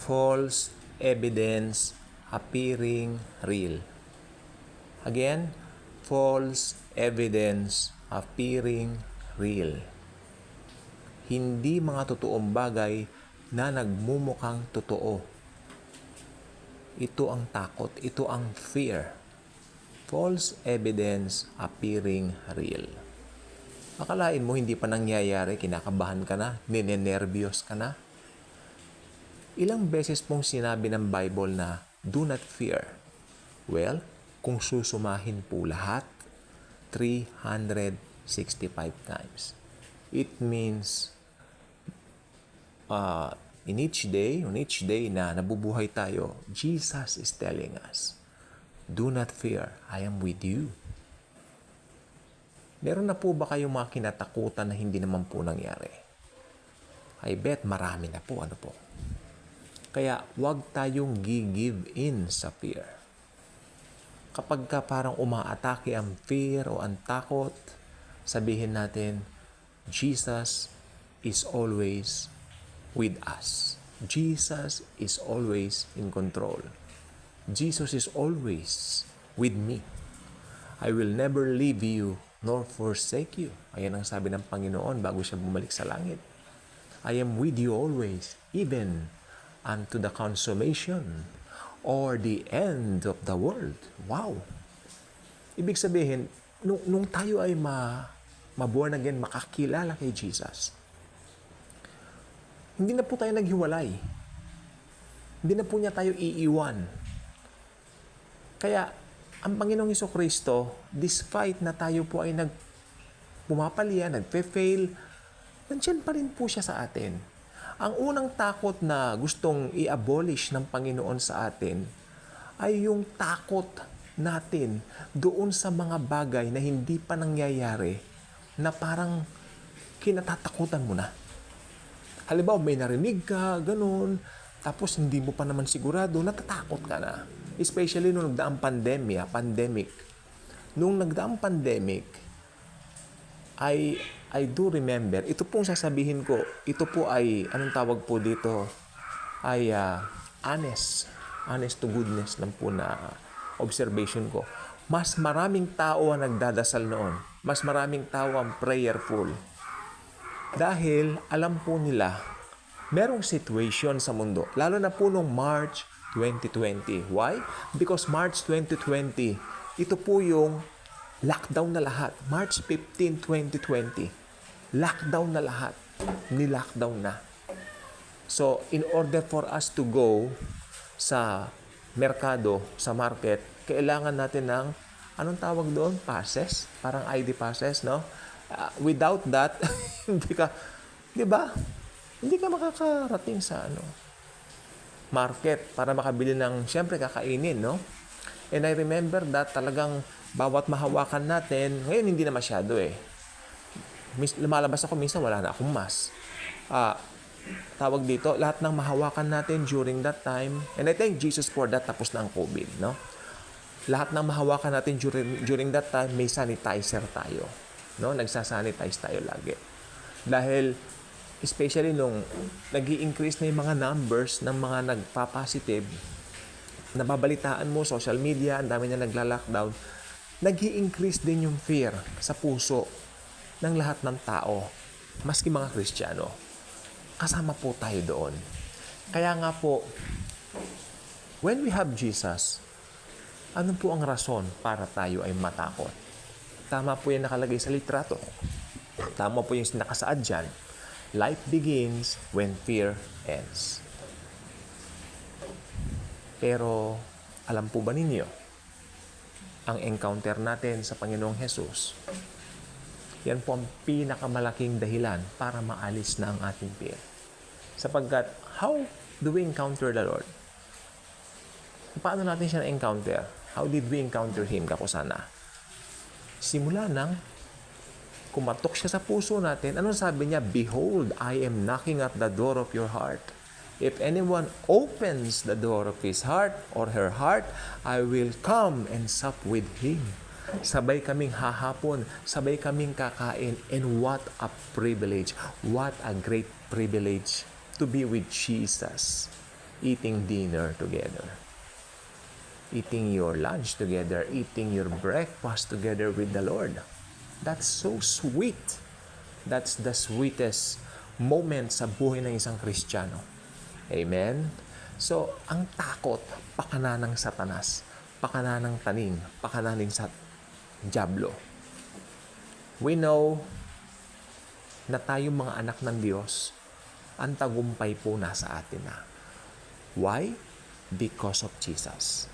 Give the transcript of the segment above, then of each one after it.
false evidence appearing real. Again, false evidence appearing real. Hindi mga totoong bagay na nagmumukhang totoo. Ito ang takot, ito ang fear. False evidence appearing real. Akalain mo hindi pa nangyayari, kinakabahan ka na, ninenervyos ka na. Ilang beses pong sinabi ng Bible na, do not fear. Well, kung susumahin po lahat, 365 times. It means, on each day na nabubuhay tayo, Jesus is telling us, do not fear, I am with you. Meron na po ba kayong mga kinatakutan na hindi naman po nangyari? I bet marami na po, ano po. Kaya huwag tayong give in sa fear. Kapag ka parang umaatake ang fear o ang takot, sabihin natin, Jesus is always with us. Jesus is always in control. Jesus is always with me. I will never leave you nor forsake you. Ayan ang sabi ng Panginoon bago siya bumalik sa langit. I am with you always, even unto the consummation or the end of the world. Wow! Ibig sabihin, nung tayo ay ma-born again, makakilala kay Jesus, hindi na po tayo naghiwalay. Hindi na po niya tayo iiwan. Kaya, ang Panginoong Jesucristo, despite na tayo po ay pumapalya, nagpe-fail, nandiyan pa rin po siya sa atin. Ang unang takot na gustong i-abolish ng Panginoon sa atin ay yung takot natin doon sa mga bagay na hindi pa nangyayari na parang kinatatakutan mo na. Halimbawa, may narinig ka, ganun, tapos hindi mo pa naman sigurado, natatakot ka na. Especially nung nagdaang pandemic. Nung nagdaang pandemic, I do remember, ito pong sasabihin ko, ito po ay, anong tawag po dito, ay honest to goodness lang po na observation ko. Mas maraming tao ang nagdadasal noon. Mas maraming tao ang prayerful. Dahil alam po nila, merong situation sa mundo, lalo na po nung March 2020. Why? Because March 2020, ito po yung lockdown na lahat. March 15, 2020. Lockdown na lahat. Ni-lockdown na. So, in order for us to go sa merkado, sa market, kailangan natin ng, anong tawag doon? Passes? Parang ID passes, no? Without that, hindi ka, di ba? Hindi ka makakarating sa market para makabili ng, siyempre, kakainin, no? And I remember that talagang bawat mahawakan natin, ngayon hindi na masyado lumalabas ako, minsan wala na akong mask. Tawag dito, lahat ng mahawakan natin during that time, and I thank Jesus for that, tapos na ang COVID, no? Lahat ng mahawakan natin during that time, may sanitizer tayo, no? Nagsasanitize tayo lagi. Dahil, especially nung nag-i-increase na yung mga numbers ng mga nagpa-positive, nababalitaan mo, social media, ang dami na nagla-lockdown, nag-i-increase din yung fear sa puso ng lahat ng tao, maski mga Kristiyano. Kasama po tayo doon. Kaya nga po, when we have Jesus, ano po ang rason para tayo ay matakot? Tama po yung nakalagay sa litrato. Tama po yung nakasaad dyan. Life begins when fear ends. Pero, alam po ba ninyo, ang encounter natin sa Panginoong Jesus, yan po ang pinakamalaking dahilan para maalis na ang ating fear. Sapagkat, how do we encounter the Lord? Paano natin siya na-encounter? How did we encounter Him, kakusana? Simula nang kumatok siya sa puso natin, ano sabi niya? Behold, I am knocking at the door of your heart. If anyone opens the door of his heart or her heart, I will come and sup with him. Sabay kaming hahapon, sabay kaming kakain, and what a privilege, what a great privilege to be with Jesus. eating dinner together, eating your lunch together, eating your breakfast together with the Lord. That's so sweet. That's the sweetest moment sa buhay ng isang Kristiyano. Amen? So, ang takot, pakana ng Satanas, pakana ng taning, pakana din sa Diablo. We know na tayong mga anak ng Diyos, ang tagumpay po nasa atin na. Why? Because of Jesus.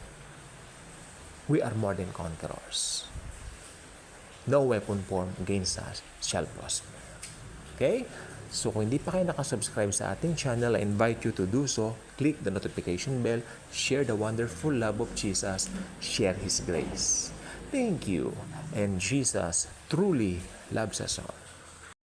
We are more than conquerors. No weapon formed against us shall prosper. Okay? So kung hindi pa kayo nakasubscribe sa ating channel, I invite you to do so. Click the notification bell, share the wonderful love of Jesus, share His grace. Thank you. And Jesus truly loves us all.